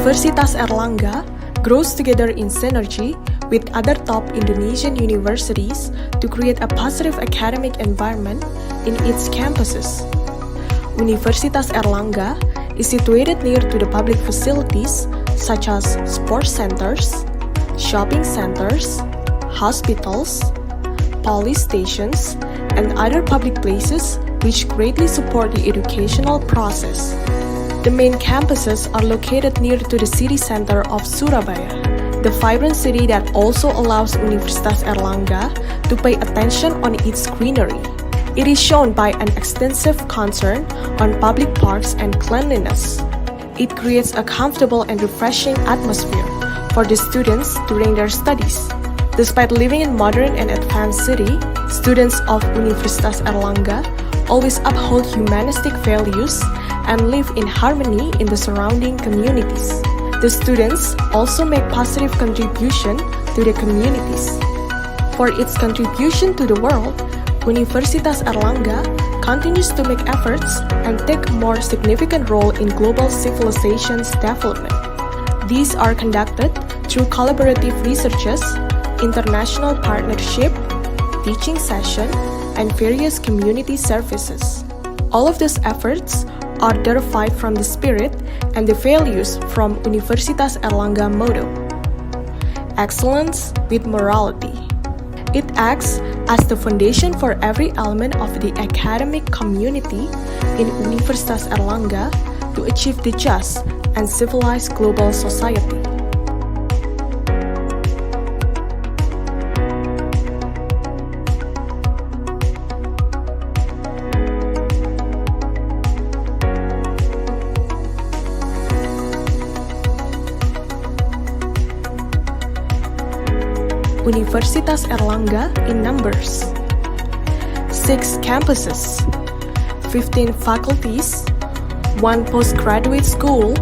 Universitas Airlangga grows together in synergy with other top Indonesian universities to create a positive academic environment in its campuses. Universitas Airlangga is situated near to the public facilities such as sports centers, shopping centers, hospitals, police stations, and other public places which greatly support the educational process. The main campuses are located near to the city center of Surabaya, the vibrant city that also allows Universitas Airlangga to pay attention on its greenery. It is shown by an extensive concern on public parks and cleanliness. It creates a comfortable and refreshing atmosphere for the students during their studies. Despite living in modern and advanced city, students of Universitas Airlangga always uphold humanistic values and live in harmony in the surrounding communities. The students also make positive contribution to the communities. For its contribution to the world, Universitas Airlangga continues to make efforts and take a more significant role in global civilization's development. These are conducted through collaborative researches, international partnership, teaching session, and various community services. All of these efforts are derived from the spirit and the values from Universitas Airlangga motto, excellence with morality. It acts as the foundation for every element of the academic community in Universitas Airlangga to achieve the just and civilized global society. Universitas Airlangga in numbers: 6 campuses, 15 faculties, 1 postgraduate school,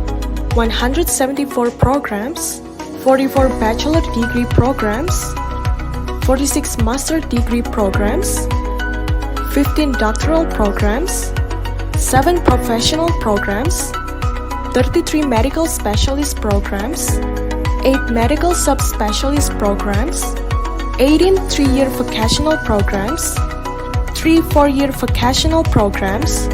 174 programs, 44 bachelor degree programs, 46 master degree programs, 15 doctoral programs, 7 professional programs, 33 medical specialist programs, 8 medical subspecialist programs, 18 3-year vocational programs, 3 4-year vocational programs,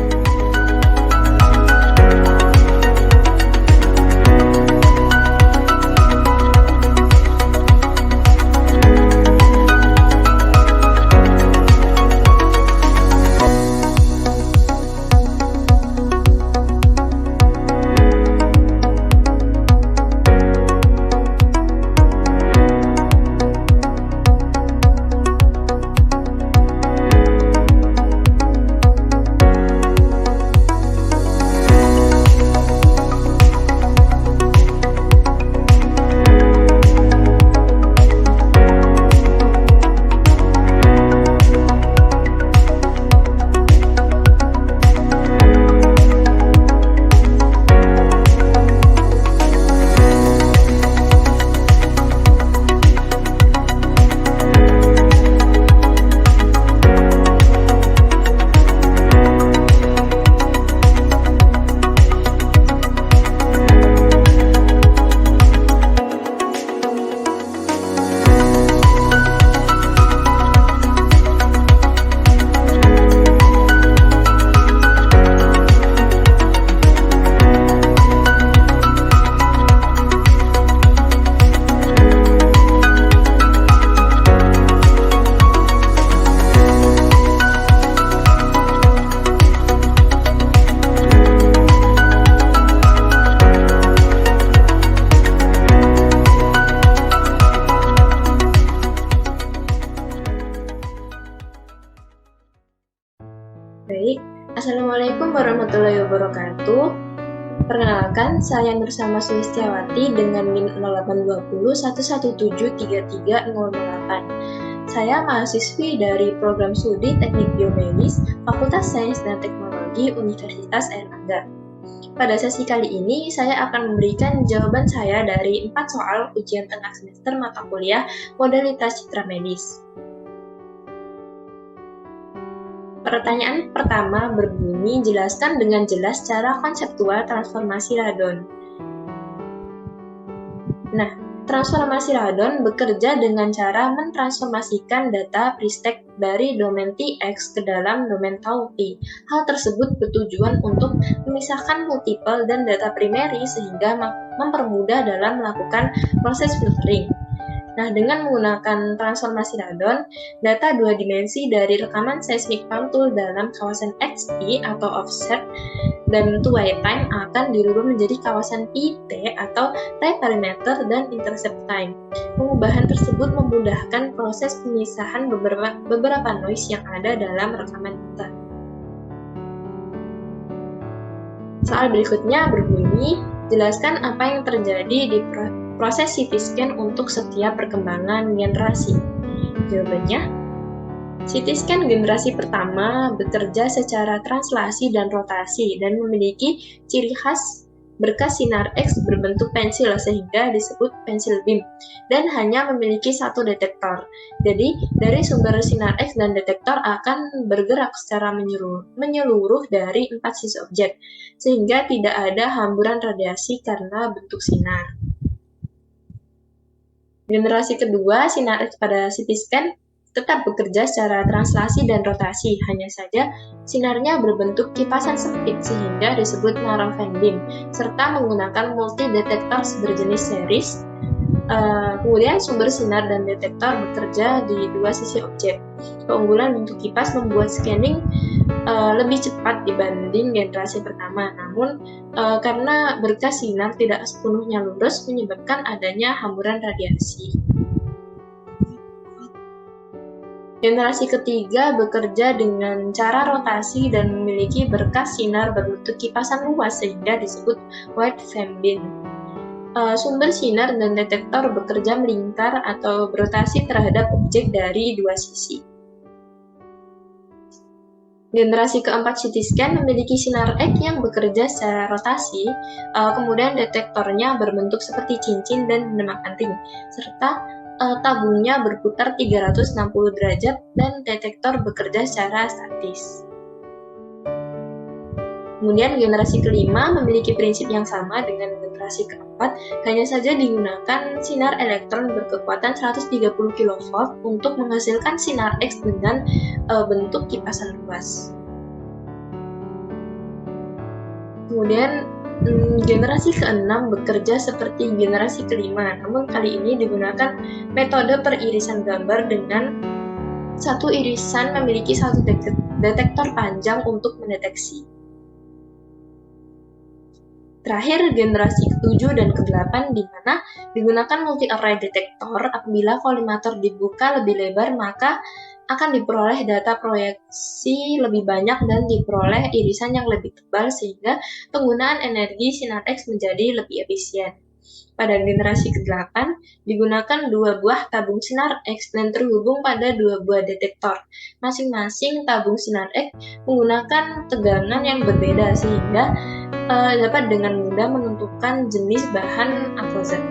Baik, Assalamualaikum warahmatullahi wabarakatuh. Perkenalkan, saya Nur Sama Sulistiawati dengan NIM 082011733008. Saya mahasiswi dari Program Studi Teknik Biomedis, Fakultas Sains dan Teknologi Universitas Airlangga. Pada sesi kali ini, saya akan memberikan jawaban saya dari 4 soal ujian tengah semester mata kuliah modalitas citra medis. Pertanyaan pertama berbunyi, jelaskan dengan jelas cara konseptual transformasi radon. Nah, transformasi radon bekerja dengan cara mentransformasikan data pristek dari domain Tx ke dalam domain tau P. Hal tersebut bertujuan untuk memisahkan multiple dan data primary sehingga mempermudah dalam melakukan proses filtering. Nah, dengan menggunakan transformasi radon, data dua dimensi dari rekaman seismik pantul dalam kawasan XT atau offset dan two-way time akan dirubah menjadi kawasan PT atau time perimeter dan intercept time. Pengubahan tersebut memudahkan proses pemisahan beberapa noise yang ada dalam rekaman data. Soal berikutnya berbunyi, jelaskan apa yang terjadi di proses CT scan untuk setiap perkembangan generasi. Jawabannya, CT scan generasi pertama bekerja secara translasi dan rotasi dan memiliki ciri khas berkas sinar X berbentuk pensil sehingga disebut pensil beam dan hanya memiliki satu detektor. Jadi, dari sumber sinar X dan detektor akan bergerak secara menyeluruh dari 4 sisi objek, sehingga tidak ada hamburan radiasi karena bentuk sinar. Generasi kedua, sinar X pada CT scan tetap bekerja secara translasi dan rotasi, hanya saja sinarnya berbentuk kipasan sempit sehingga disebut narrow beam, serta menggunakan multi-detektor berjenis series. Kemudian sumber sinar dan detektor bekerja di dua sisi objek. Keunggulan bentuk kipas membuat scanning lebih cepat dibanding generasi pertama, namun karena berkas sinar tidak sepenuhnya lurus menyebabkan adanya hamburan radiasi. Generasi ketiga bekerja dengan cara rotasi dan memiliki berkas sinar berbentuk kipasan luas sehingga disebut wide beam. Sumber sinar dan detektor bekerja melingkar atau berotasi terhadap objek dari dua sisi. Generasi keempat CT scan memiliki sinar X yang bekerja secara rotasi, kemudian detektornya berbentuk seperti cincin dan demak anting, serta tabungnya berputar 360 derajat dan detektor bekerja secara statis. Kemudian generasi kelima memiliki prinsip yang sama dengan generasi keempat, hanya saja digunakan sinar elektron berkekuatan 130 kV untuk menghasilkan sinar X dengan bentuk kipasan luas. Kemudian generasi keenam bekerja seperti generasi kelima, namun kali ini digunakan metode peririsan gambar dengan satu irisan memiliki satu detektor panjang untuk mendeteksi. Terakhir, generasi ke-7 dan ke-8 di mana digunakan multi-array detektor. Apabila kolimator dibuka lebih lebar, maka akan diperoleh data proyeksi lebih banyak dan diperoleh irisan yang lebih tebal sehingga penggunaan energi sinar X menjadi lebih efisien. Pada generasi ke-8, digunakan dua buah tabung sinar X dan terhubung pada dua buah detektor. Masing-masing tabung sinar X menggunakan tegangan yang berbeda sehingga dapat dengan mudah menentukan jenis bahan atau zat.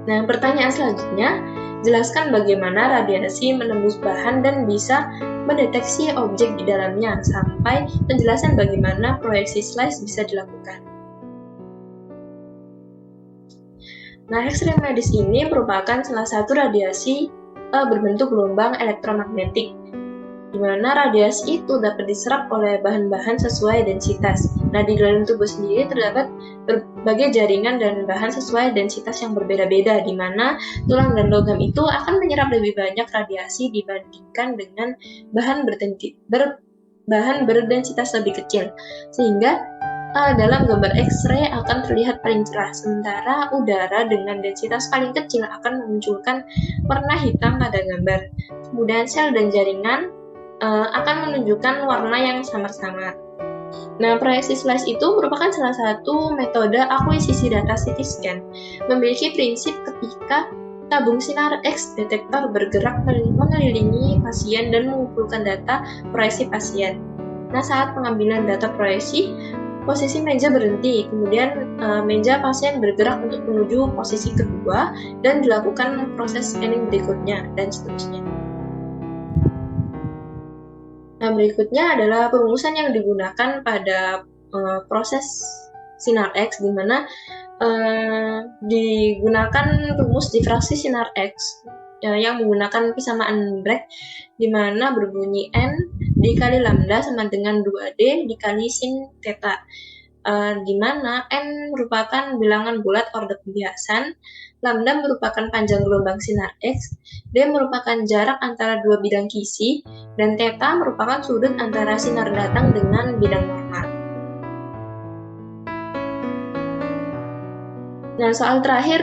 Nah, pertanyaan selanjutnya, jelaskan bagaimana radiasi menembus bahan dan bisa mendeteksi objek di dalamnya, sampai penjelasan bagaimana proyeksi slice bisa dilakukan. Nah, X-ray medis ini merupakan salah satu radiasi berbentuk gelombang elektromagnetik, di mana radiasi itu dapat diserap oleh bahan-bahan sesuai densitas. Nah, di dalam tubuh sendiri terdapat berbagai jaringan dan bahan sesuai densitas yang berbeda-beda, di mana tulang dan logam itu akan menyerap lebih banyak radiasi dibandingkan dengan bahan berdensitas lebih kecil, sehingga dalam gambar X-ray akan terlihat paling cerah, sementara udara dengan densitas paling kecil akan memunculkan warna hitam pada gambar. Kemudian sel dan jaringan akan menunjukkan warna yang samar-samar. Nah, proyeksi slice itu merupakan salah satu metode akuisisi data CT scan. Memiliki prinsip ketika tabung sinar X detektor bergerak mengelilingi pasien dan mengumpulkan data proyeksi pasien. Nah, saat pengambilan data proyeksi, posisi meja berhenti, kemudian meja pasien bergerak untuk menuju posisi kedua dan dilakukan proses scanning berikutnya, dan seterusnya. Nah, berikutnya adalah perumusan yang digunakan pada proses sinar X, di mana digunakan rumus difraksi sinar X yang menggunakan persamaan Bragg, di mana berbunyi N dikali lambda sama dengan 2D dikali sin theta, di mana N merupakan bilangan bulat order pembiasan, lambda merupakan panjang gelombang sinar X, D merupakan jarak antara dua bidang kisi, dan theta merupakan sudut antara sinar datang dengan bidang normal. Nah, soal terakhir,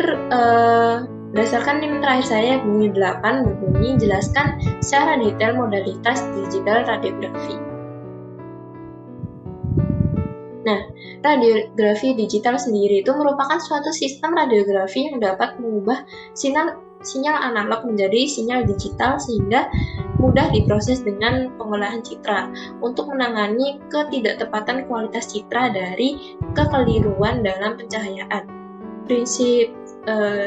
berdasarkan NIM terakhir saya bunyi 8 berbunyi jelaskan secara detail modalitas digital radiografi. Nah, radiografi digital sendiri itu merupakan suatu sistem radiografi yang dapat mengubah sinyal analog menjadi sinyal digital sehingga mudah diproses dengan pengolahan citra untuk menangani ketidaktepatan kualitas citra dari kekeliruan dalam pencahayaan. Prinsip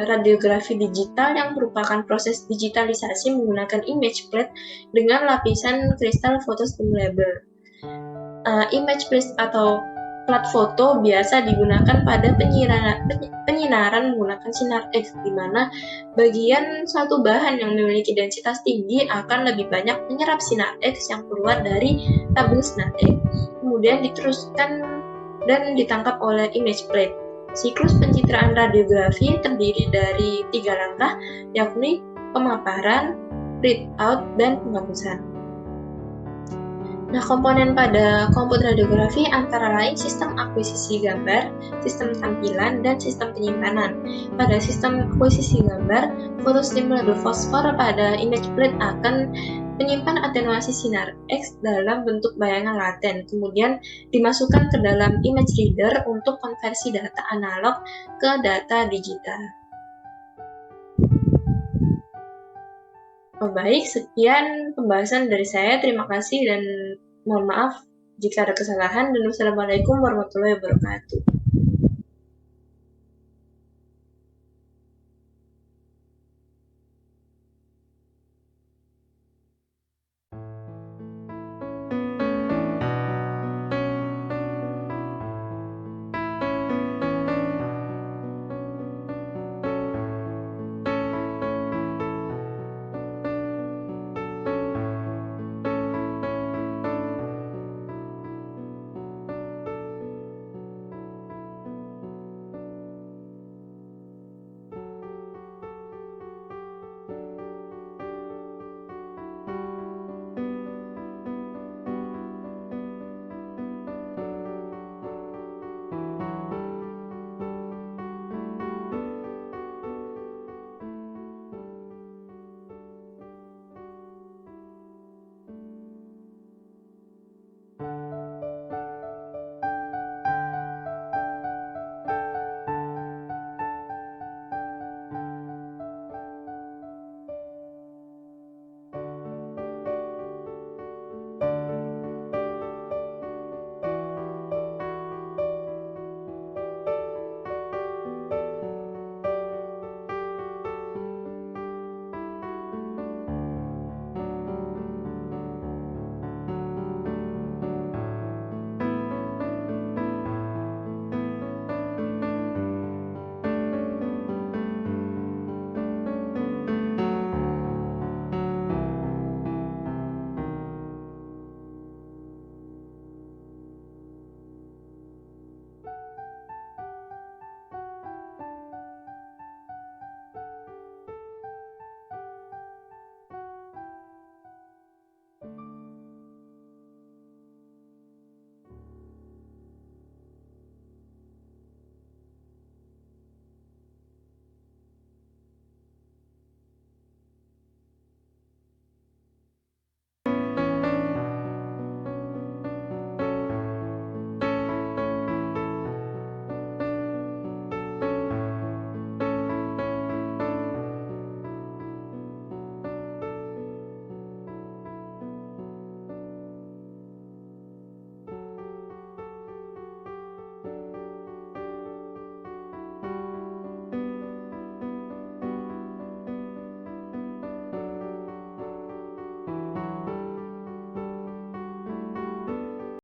radiografi digital yang merupakan proses digitalisasi menggunakan image plate dengan lapisan kristal photostimulable. Image plate atau plat foto biasa digunakan pada penyinaran menggunakan sinar X, di mana bagian suatu bahan yang memiliki densitas tinggi akan lebih banyak menyerap sinar X yang keluar dari tabung sinar X, kemudian diteruskan dan ditangkap oleh image plate. Siklus pencitraan radiografi terdiri dari 3 langkah, yakni pemaparan, readout, dan penghapusan. Nah, komponen pada komputer radiografi antara lain sistem akuisisi gambar, sistem tampilan, dan sistem penyimpanan. Pada sistem akuisisi gambar, photostimulable fosfor pada image plate akan menyimpan atenuasi sinar X dalam bentuk bayangan laten, kemudian dimasukkan ke dalam image reader untuk konversi data analog ke data digital. Baik, sekian pembahasan dari saya. Terima kasih dan mohon maaf jika ada kesalahan, dan wassalamualaikum warahmatullahi wabarakatuh.